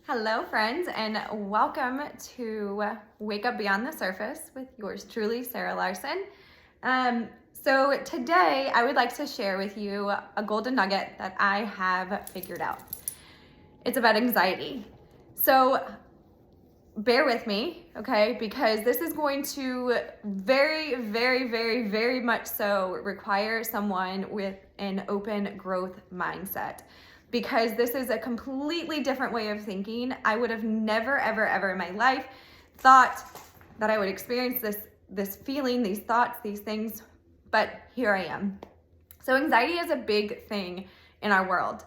Hello, friends, and welcome to Wake Up Beyond the Surface with yours truly, Sarah Larson. So today I would like to share with you a golden nugget that I have figured out. It's about anxiety. So bear with me, okay, because this is going to very much so require someone with an open growth mindset, because this is a completely different way of thinking. I would have never ever in my life thought that I would experience this feeling, these thoughts, these things, but here I am. So anxiety is a big thing in our world.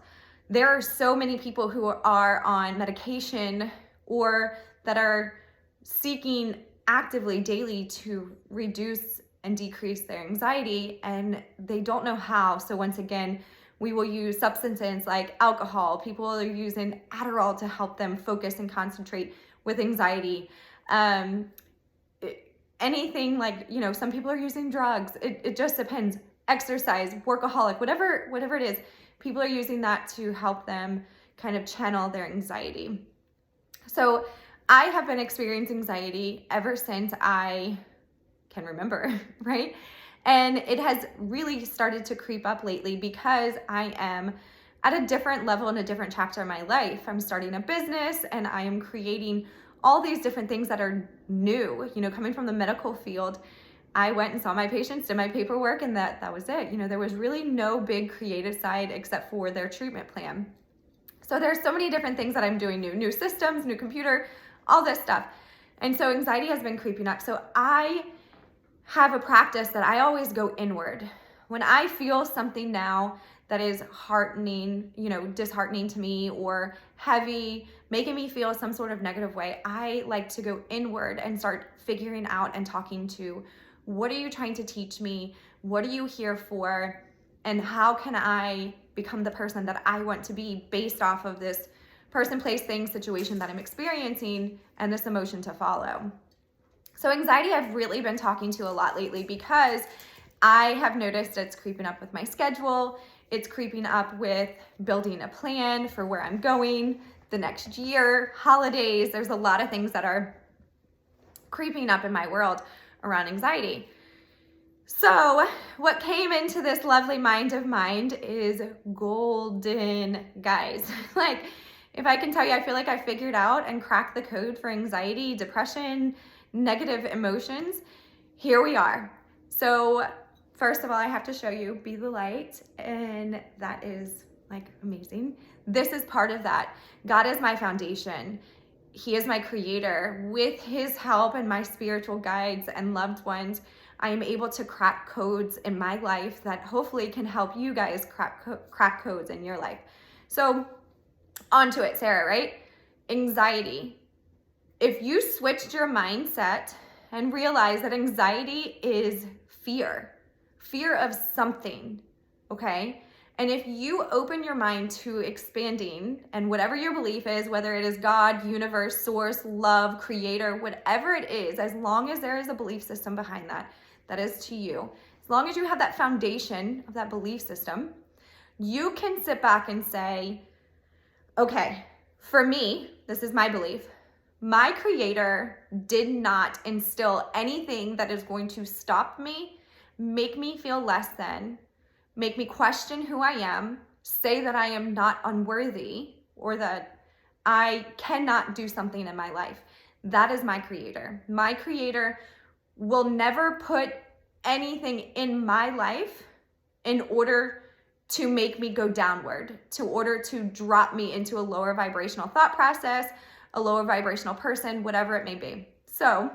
There are so many people who are on medication or that are seeking actively daily to reduce and decrease their anxiety, and they don't know how. So once again, we will use substances like alcohol. People are using Adderall to help them focus and concentrate with anxiety. Anything like, some people are using drugs. It just depends. Exercise, workaholic, whatever it is, people are using that to help them kind of channel their anxiety. So I have been experiencing anxiety ever since I can remember, right? And it has really started to creep up lately because I am at a different level in a different chapter of my life. I'm starting a business and I am creating all these different things that are new. Coming from the medical field, I went and saw my patients, did my paperwork, and that was it. There was really no big creative side except for their treatment plan. So there's so many different things that I'm doing new systems, new computer, all this stuff. And so anxiety has been creeping up. So I have a practice that I always go inward. When I feel something now that is heartening, disheartening to me or heavy, making me feel some sort of negative way, I like to go inward and start figuring out and talking to, what are you trying to teach me? What are you here for? And how can I become the person that I want to be based off of this person, place, thing, situation that I'm experiencing and this emotion to follow? So anxiety I've really been talking to a lot lately because I have noticed it's creeping up with my schedule. It's creeping up with building a plan for where I'm going the next year, holidays. There's a lot of things that are creeping up in my world around anxiety. So what came into this lovely mind of mine is golden, guys. Like, if I can tell you, I feel like I figured out and cracked the code for anxiety, depression, negative emotions. Here we are. So first of all, I have to show you Be the Light, and that is like amazing. This is part of that. God is my foundation. He is my creator. With his help and my spiritual guides and loved ones, I am able to crack codes in my life that hopefully can help you guys crack codes in your life. So on to it, Sarah, right? Anxiety. If you switched your mindset and realized that anxiety is fear of something, okay? And if you open your mind to expanding and whatever your belief is, whether it is God, universe, source, love, creator, whatever it is, as long as there is a belief system behind that, that is to you, as long as you have that foundation of that belief system, you can sit back and say, okay, for me, this is my belief. My creator did not instill anything that is going to stop me, make me feel less than, make me question who I am, say that I am not unworthy, or that I cannot do something in my life. That is my creator. My creator will never put anything in my life in order to make me go downward, to order to drop me into a lower vibrational thought process, a lower vibrational person, whatever it may be. So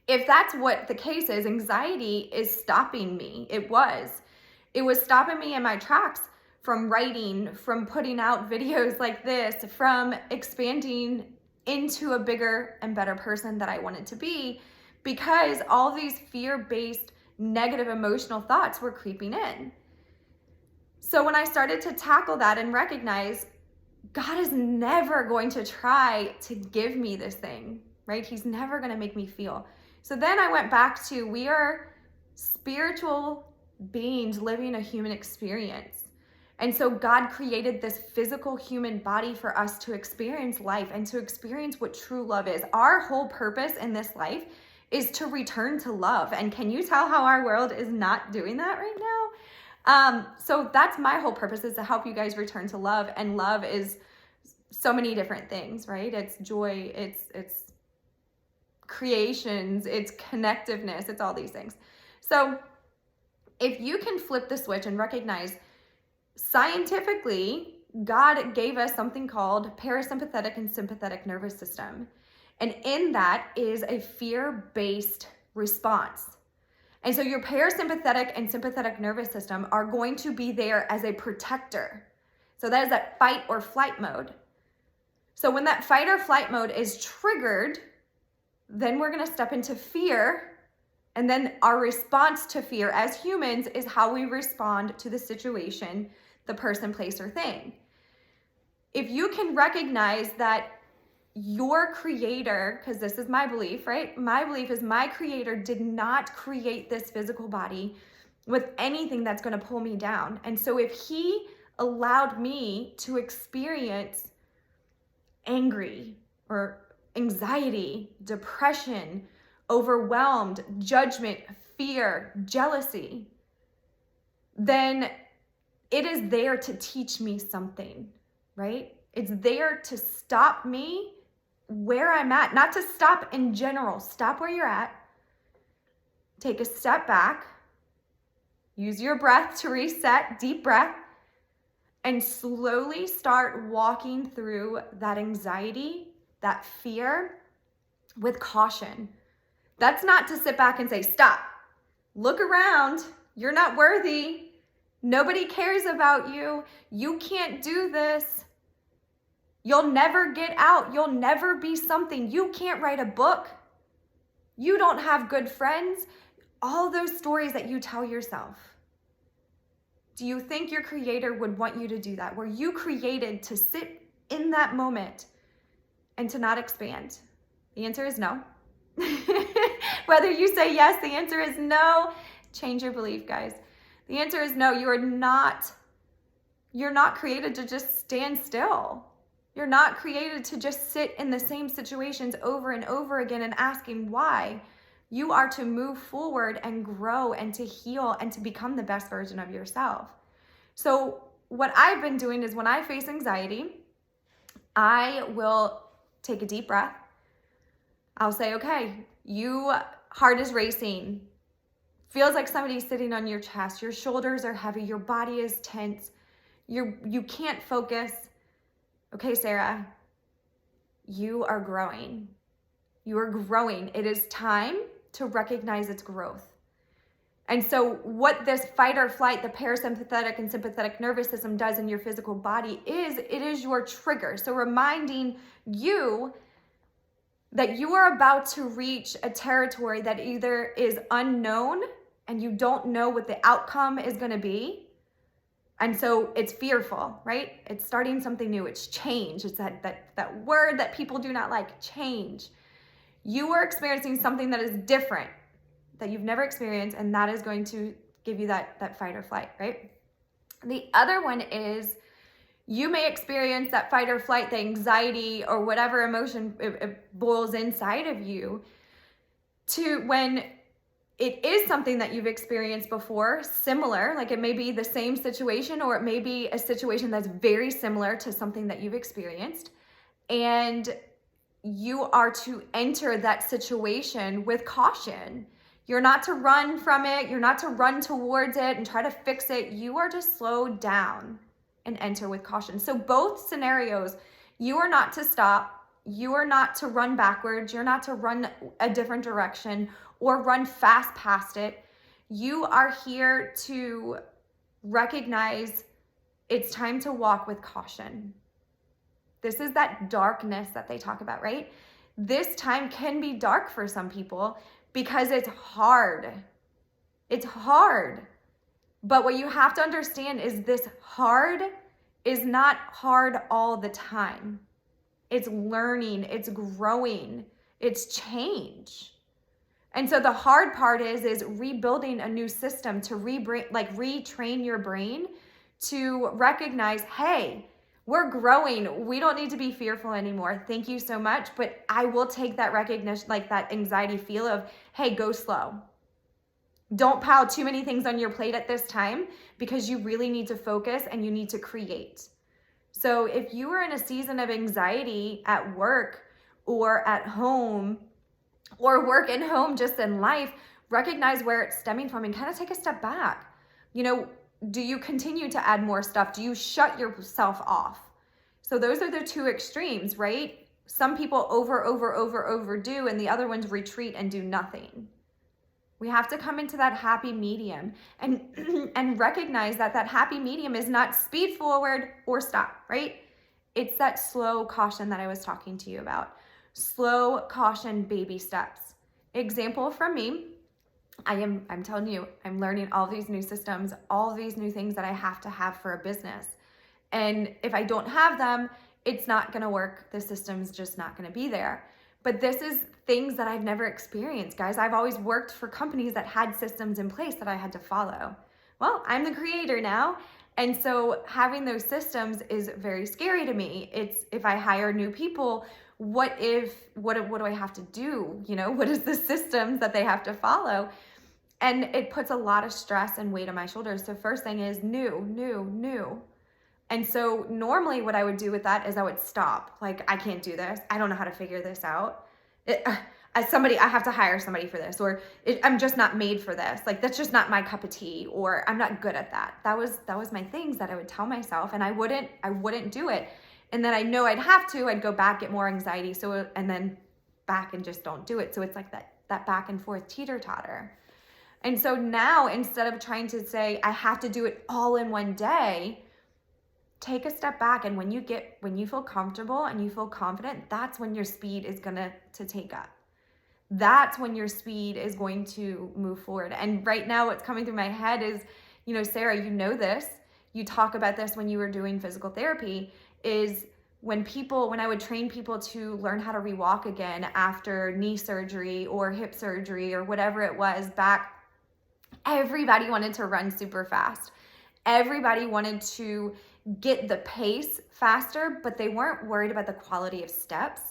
if that's what the case is, anxiety is stopping me. It was stopping me in my tracks from writing, from putting out videos like this, from expanding into a bigger and better person that I wanted to be, because all these fear-based negative emotional thoughts were creeping in. So when I started to tackle that and recognize God is never going to try to give me this thing, right? He's never going to make me feel. So then I went back to, we are spiritual beings living a human experience. And so God created this physical human body for us to experience life and to experience what true love is. Our whole purpose in this life is to return to love. And can you tell how our world is not doing that right now? So that's my whole purpose, is to help you guys return to love. And love is so many different things, right? It's joy, it's creations, it's connectiveness, it's all these things. So if you can flip the switch and recognize, scientifically, God gave us something called parasympathetic and sympathetic nervous system. And in that is a fear-based response. And so your parasympathetic and sympathetic nervous system are going to be there as a protector. So that is that fight or flight mode. So when that fight or flight mode is triggered, then we're going to step into fear. And then our response to fear as humans is how we respond to the situation, the person, place, or thing. If you can recognize that your creator, because this is my belief, right? My belief is my creator did not create this physical body with anything that's going to pull me down. And so if he allowed me to experience angry or anxiety, depression, overwhelmed, judgment, fear, jealousy, then it is there to teach me something, right? It's there to stop me where I'm at, not to stop in general. Stop where you're at, take a step back, use your breath to reset, deep breath, and slowly start walking through that anxiety, that fear with caution. That's not to sit back and say, stop, look around, you're not worthy, nobody cares about you, you can't do this, you'll never get out, you'll never be something, you can't write a book, you don't have good friends, all those stories that you tell yourself. Do you think your creator would want you to do that? Were you created to sit in that moment and to not expand? The answer is no. Whether you say yes, the answer is no. Change your belief, guys. The answer is no. You're not created to just stand still. You're not created to just sit in the same situations over and over again and asking why. You are to move forward and grow and to heal and to become the best version of yourself. So what I've been doing is when I face anxiety, I will take a deep breath. I'll say, okay, heart is racing. Feels like somebody's sitting on your chest. Your shoulders are heavy. Your body is tense. You can't focus. Okay, Sarah, you are growing. You are growing. It is time to recognize its growth. And so what this fight or flight, the parasympathetic and sympathetic nervous system does in your physical body is, it is your trigger. So reminding you that you are about to reach a territory that either is unknown and you don't know what the outcome is going to be. And so it's fearful, right? It's starting something new. It's change. It's that word that people do not like, change. You are experiencing something that is different, that you've never experienced, and that is going to give you that fight or flight, right? The other one is you may experience that fight or flight, the anxiety or whatever emotion it boils inside of you, to when it is something that you've experienced before, similar, like it may be the same situation or it may be a situation that's very similar to something that you've experienced. And you are to enter that situation with caution. You're not to run from it. You're not to run towards it and try to fix it. You are to slow down and enter with caution. So both scenarios, you are not to stop. You are not to run backwards. You're not to run a different direction or run fast past it. You are here to recognize it's time to walk with caution. This is that darkness that they talk about, right? This time can be dark for some people because it's hard. It's hard. But what you have to understand is this hard is not hard all the time. It's learning, it's growing, it's change. And so the hard part is rebuilding a new system to retrain your brain to recognize, hey, we're growing. We don't need to be fearful anymore. Thank you so much. But I will take that recognition, like that anxiety feel of, hey, go slow. Don't pile too many things on your plate at this time, because you really need to focus and you need to create. So if you are in a season of anxiety at work or at home, or work and home just in life, recognize where it's stemming from and kind of take a step back. Do you continue to add more stuff? Do you shut yourself off? So those are the two extremes, right? Some people overdo, and the other ones retreat and do nothing. We have to come into that happy medium and and recognize that happy medium is not speed forward or stop, right? It's that slow caution that I was talking to you about. Slow caution, baby steps. Example from me, I'm telling you, I'm learning all these new systems, all these new things that I have to have for a business. And if I don't have them, it's not going to work. The system's just not going to be there. But this is things that I've never experienced, guys. I've always worked for companies that had systems in place that I had to follow. Well, I'm the creator now. And so having those systems is very scary to me. It's, if I hire new people, what do I have to do? What is the systems that they have to follow? And it puts a lot of stress and weight on my shoulders. So first thing is new. And so normally what I would do with that is I would stop. Like, I can't do this. I don't know how to figure this out. I have to hire somebody for this, or I'm just not made for this. Like, that's just not my cup of tea, or I'm not good at that. That was my things that I would tell myself, and I wouldn't do it. And then I know I'd have to, I'd go back, get more anxiety. And then back and just don't do it. So it's like that back and forth teeter-totter. And so now, instead of trying to say, I have to do it all in one day, take a step back. And when you feel comfortable and you feel confident, that's when your speed is gonna take up. That's when your speed is going to move forward. And right now what's coming through my head is, Sarah, this, you talk about this when you were doing physical therapy, is when I would train people to learn how to rewalk again after knee surgery or hip surgery or whatever it was back, everybody wanted to run super fast. Everybody wanted to get the pace faster, but they weren't worried about the quality of steps.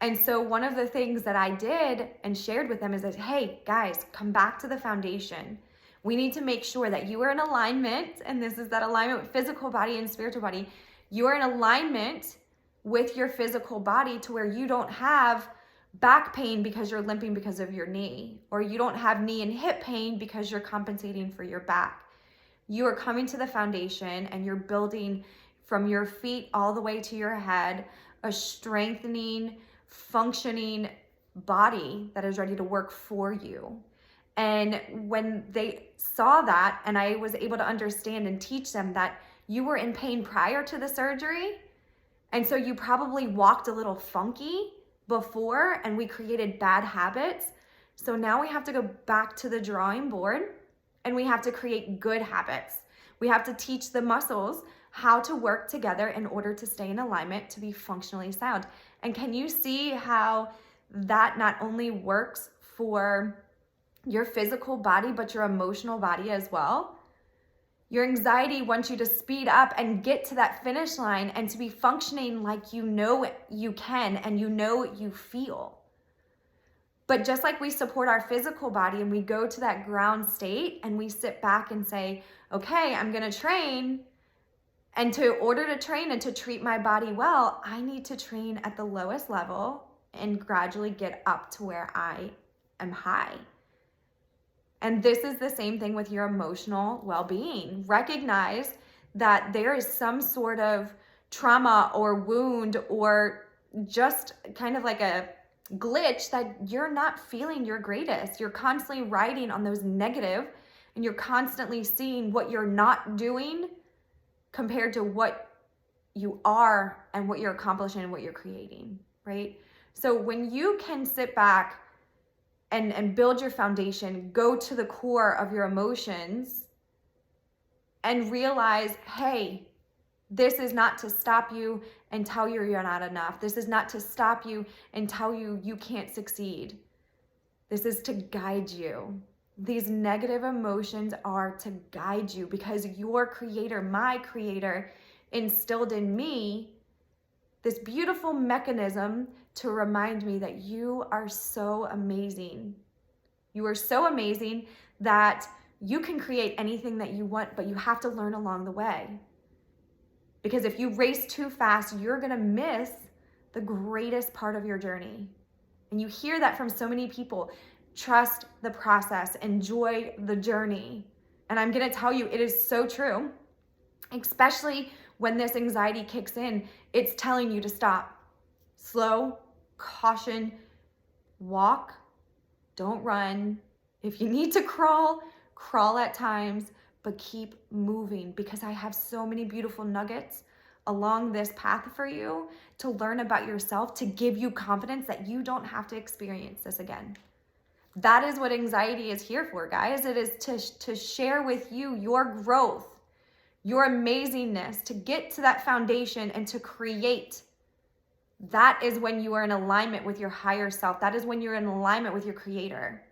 And so one of the things that I did and shared with them is that, hey, guys, come back to the foundation. We need to make sure that you are in alignment, and this is that alignment with physical body and spiritual body. You are in alignment with your physical body to where you don't have back pain because you're limping because of your knee, or you don't have knee and hip pain because you're compensating for your back. You are coming to the foundation and you're building from your feet all the way to your head a strengthening, functioning body that is ready to work for you. And when they saw that, and I was able to understand and teach them that you were in pain prior to the surgery, and so you probably walked a little funky before, and we created bad habits. So now we have to go back to the drawing board, and we have to create good habits. We have to teach the muscles how to work together in order to stay in alignment, to be functionally sound. And can you see how that not only works for your physical body, but your emotional body as well? Your anxiety wants you to speed up and get to that finish line and to be functioning like you can and you feel. But just like we support our physical body and we go to that ground state and we sit back and say, okay, I'm gonna train. And in order to train and to treat my body well, I need to train at the lowest level and gradually get up to where I am high. And this is the same thing with your emotional well-being. Recognize that there is some sort of trauma or wound or just kind of like a glitch that you're not feeling your greatest. You're constantly riding on those negative, and you're constantly seeing what you're not doing compared to what you are and what you're accomplishing and what you're creating, right? So when you can sit back and build your foundation, go to the core of your emotions and realize, hey, this is not to stop you and tell you you're not enough. This is not to stop you and tell you you can't succeed. This is to guide you. These negative emotions are to guide you because your creator, my creator, instilled in me this beautiful mechanism to remind me that you are so amazing. You are so amazing that you can create anything that you want, but you have to learn along the way. Because if you race too fast, you're gonna miss the greatest part of your journey. And you hear that from so many people. Trust the process, enjoy the journey. And I'm gonna tell you, it is so true, especially when this anxiety kicks in, it's telling you to stop, slow, caution, walk, don't run. If you need to crawl, crawl at times, but keep moving, because I have so many beautiful nuggets along this path for you to learn about yourself, to give you confidence that you don't have to experience this again. That is what anxiety is here for, guys. It is to share with you your growth, your amazingness, to get to that foundation and to create. That is when you are in alignment with your higher self. That is when you're in alignment with your creator.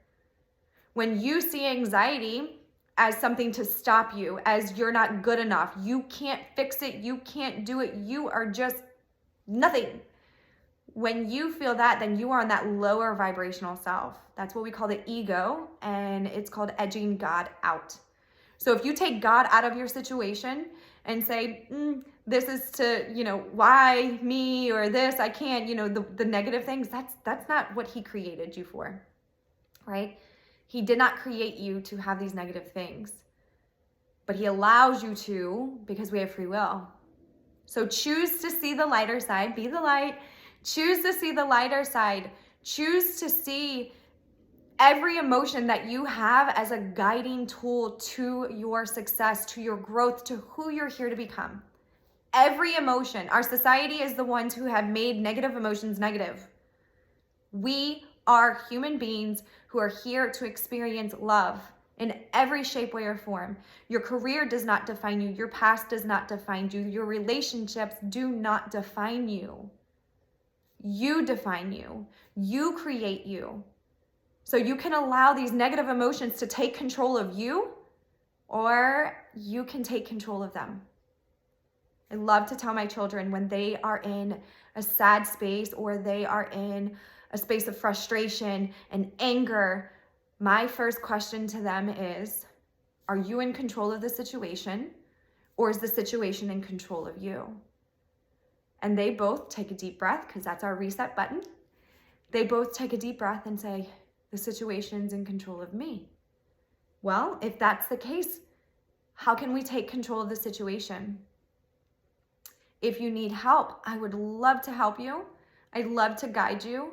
When you see anxiety as something to stop you, as you're not good enough, you can't fix it, you can't do it, you are just nothing. When you feel that, then you are on that lower vibrational self. That's what we call the ego, and it's called edging God out. So if you take God out of your situation and say, this is to, why me, or this, I can't, the negative things, that's not what he created you for, right? He did not create you to have these negative things, but he allows you to, because we have free will. So choose to see the lighter side, be the light, choose to see the lighter side, choose to see every emotion that you have as a guiding tool to your success, to your growth, to who you're here to become. Every emotion. Our society is the ones who have made negative emotions negative. We are human beings who are here to experience love in every shape, way, or form. Your career does not define you. Your past does not define you. Your relationships do not define you. You define you. You create you. So you can allow these negative emotions to take control of you, or you can take control of them. I love to tell my children when they are in a sad space or they are in a space of frustration and anger, my first question to them is, are you in control of the situation, or is the situation in control of you? And they both take a deep breath, because that's our reset button. They both take a deep breath and say, the situation's in control of me. Well, if that's the case, how can we take control of the situation? If you need help, I would love to help you. I'd love to guide you,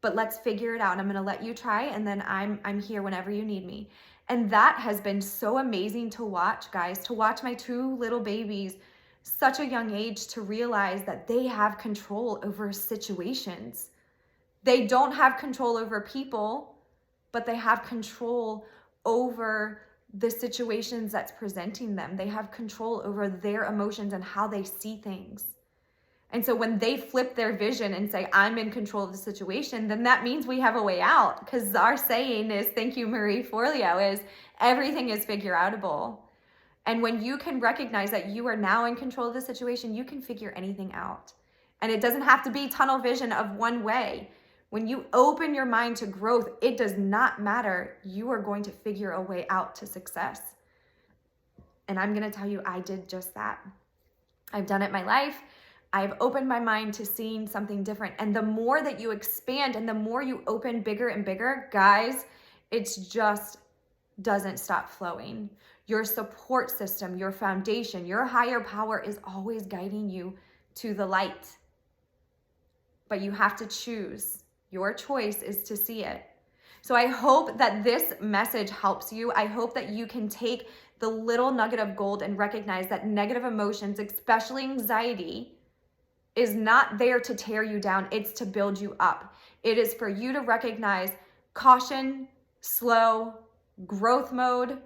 but let's figure it out. I'm gonna let you try, and then I'm here whenever you need me. And that has been so amazing to watch, guys, to watch my two little babies, such a young age, to realize that they have control over situations. They don't have control over people, but they have control over the situations that's presenting them. They have control over their emotions and how they see things. And so when they flip their vision and say, I'm in control of the situation, then that means we have a way out. Because our saying is, thank you, Marie Forleo, is everything is figure outable. And when you can recognize that you are now in control of the situation, you can figure anything out. And it doesn't have to be tunnel vision of one way. When you open your mind to growth, it does not matter. You are going to figure a way out to success. And I'm going to tell you, I did just that. I've done it in my life. I've opened my mind to seeing something different. And the more that you expand and the more you open bigger and bigger, guys, it's just doesn't stop flowing. Your support system, your foundation, your higher power is always guiding you to the light. But you have to choose. Your choice is to see it. So I hope that this message helps you. I hope that you can take the little nugget of gold and recognize that negative emotions, especially anxiety, is not there to tear you down. It's to build you up. It is for you to recognize caution, slow, growth mode.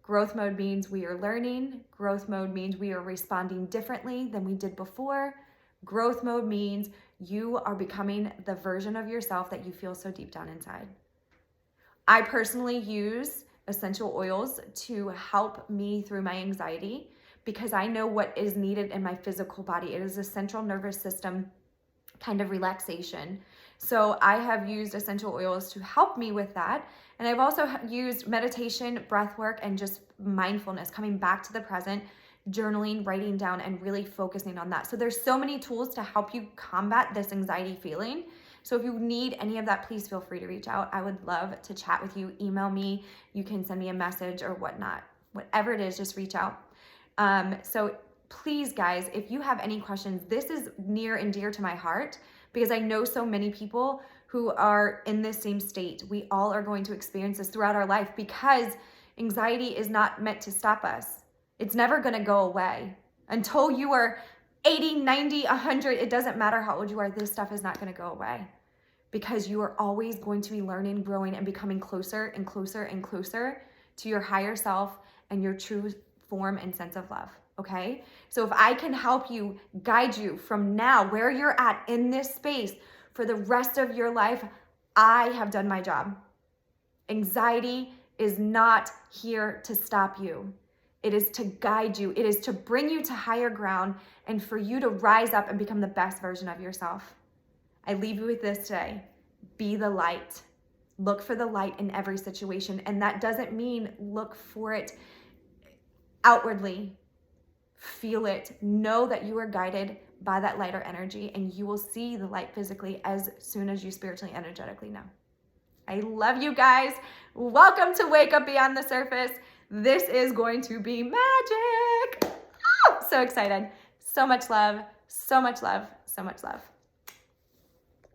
Growth mode means we are learning. Growth mode means we are responding differently than we did before. Growth mode means you are becoming the version of yourself that you feel so deep down inside. I personally use essential oils to help me through my anxiety because I know what is needed in my physical body. It is a central nervous system kind of relaxation. So I have used essential oils to help me with that. And I've also used meditation, breath work, and just mindfulness, coming back to the present, journaling, writing down, and really focusing on that. So there's so many tools to help you combat this anxiety feeling. So if you need any of that, please feel free to reach out. I would love to chat with you. Email me. You can send me a message or whatnot. Whatever it is, just reach out. So please, guys, if you have any questions, this is near and dear to my heart because I know so many people who are in this same state. We all are going to experience this throughout our life because anxiety is not meant to stop us. It's never going to go away. Until you are 80, 90, 100, it doesn't matter how old you are, this stuff is not going to go away because you are always going to be learning, growing, and becoming closer and closer and closer to your higher self and your true form and sense of love. Okay? So if I can help you, guide you from now, where you're at in this space for the rest of your life, I have done my job. Anxiety is not here to stop you. It is to guide you. It is to bring you to higher ground and for you to rise up and become the best version of yourself. I leave you with this today. Be the light. Look for the light in every situation. And that doesn't mean look for it outwardly. Feel it. Know that you are guided by that lighter energy and you will see the light physically as soon as you spiritually, energetically know. I love you guys. Welcome to Wake Up Beyond the Surface. This is going to be magic. Oh, so excited. So much love, so much love, so much love.